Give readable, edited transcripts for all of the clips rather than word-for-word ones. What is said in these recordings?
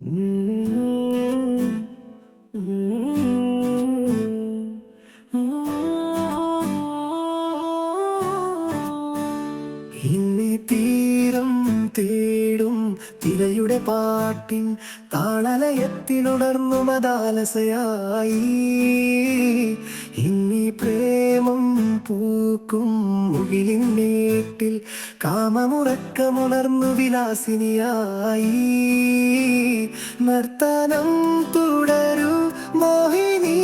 ഇന്നീ തീരം തേടും തിരയുടെ പാട്ടിൻ താളലയത്തിലുണർന്നു മദാലസയായി. ഇന്നീ പ്രേമം പൂക്കും മുകിലിൻ മേട്ടിൽ കാമമുറക്കമുണർന്നു വിലാസിനിയായി. നർത്തനം തുടരൂ മോഹിനി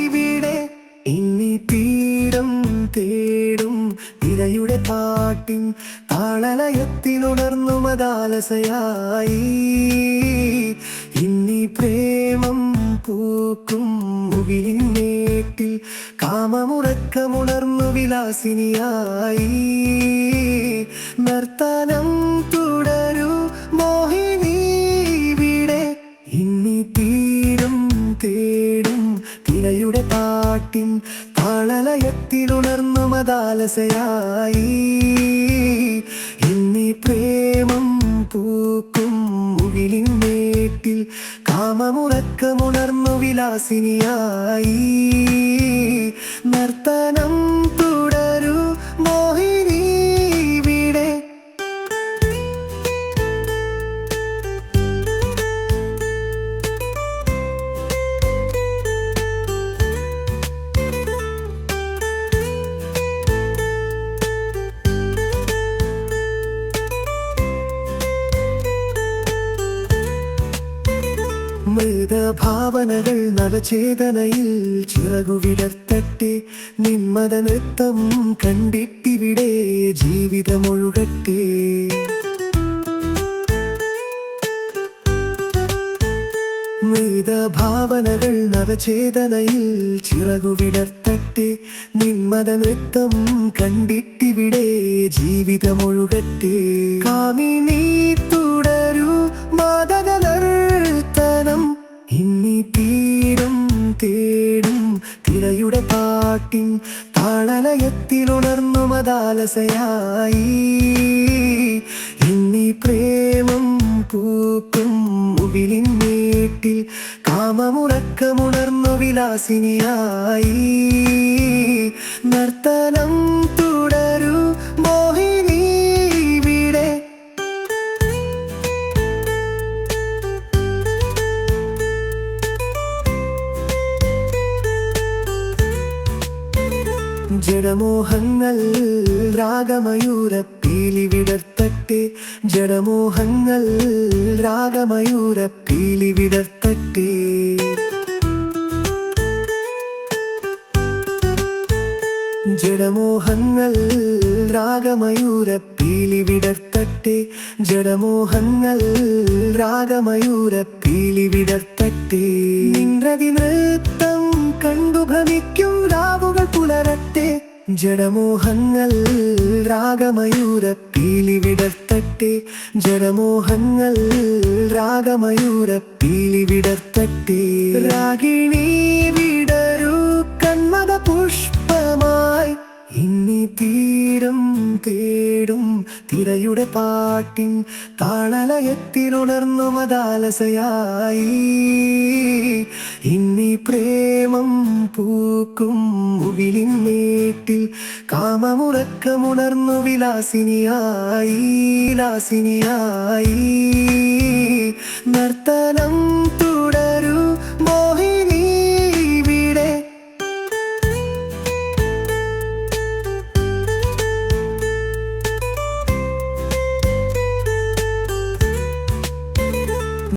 വിടെ. ഇന്നീ തീരം തേടും തിരയുടെ പാട്ടിൻ താളലയത്തിലുണർന്നു മദാലസയായി. ഇന്നീ പ്രേമം പൂക്കും മുകിലിൻ മേട്ടിൽ കാമമുറക്കമുണർന്നു വിലാസിനിയായി. നർത്തനം തുടരൂ മോഹിനി വിടെ. ഇന്നീ തീരം തേടും തിരയുടെ പാട്ടിൻ താളലയത്തിലുണർന്നു മദാലസയായി. ഇന്നീ പ്രേമം പൂക്കും മുകിലിൻ മേട്ടിൽ കാമമുറക്കമുണർന്നു വിലാസിനിയായി. നർത്തനം തുടരൂ മോഹിനി വിടെ. മൃതഭാവനകൾ നവചേതനയിൽ ചിറകുവിടർത്തട്ടെ. നിന്മത നൃത്തം കണ്ടിട്ടിവിടെ ജീവിതമൊഴുകട്ടെ. മൃതഭാവനകൾ നവചേതനയിൽ ചിറകുവിടർത്തട്ടെ. നിന്മത നൃത്തം കണ്ടിട്ടിവിടെ ജീവിതമൊഴുകട്ടെ. കാമിനി തുടരൂ മാദക നർത്തനം. ഇന്നീ തീരം തേടും തിരയുടെ പാട്ടിൻ താളലയത്തിലുണർന്നു മദാലസയായി. ഇന്നീ പ്രേമം പൂക്കും മുകിലിൻ മേട്ടിൽ കാമമുറക്കമുണർന്നു വിലാസിനിയായി. നർത്തനം തുടരൂ മോഹിനി വിടെ. ജഡമോഹങ്ങൾ രാഗമയൂരപ്പീലി വിടർത്തട്ടെ. ജഡമോഹങ്ങൾ രാഗമയൂരപ്പീലി വിടർത്തട്ടെ. ജഡമോഹങ്ങൾ രാഗമയൂരപ്പീലി വിടർത്തട്ടെ. ജഡമോഹങ്ങൾ രാഗമയൂരപ്പീലി വിടർത്തട്ടെ. നിൻരതി നൃത്തം കണ്ടു ഭ്രമിക്കും രാവുകൾ പുലരട്ടെ. ജഡമോഹങ്ങൾ രാഗമയൂരപ്പീലി വിടർത്തട്ടെ. ജഡമോഹങ്ങൾ രാഗമയൂരപ്പീലി വിടർത്തട്ടെ. രാഗിണി വിടരൂ കന്മദ പുഷ്പമായി. ഇന്നീ തീരം തേടും തിരയുടെ പാട്ടിൻ താളലയത്തിലുണർന്നു മദാലസയായി. ഇന്നീ പ്രേമം പൂക്കും മുകിലിൻ മേട്ടിൽ കാമമുറക്കമുണർന്നു വിലാസിനിയായി.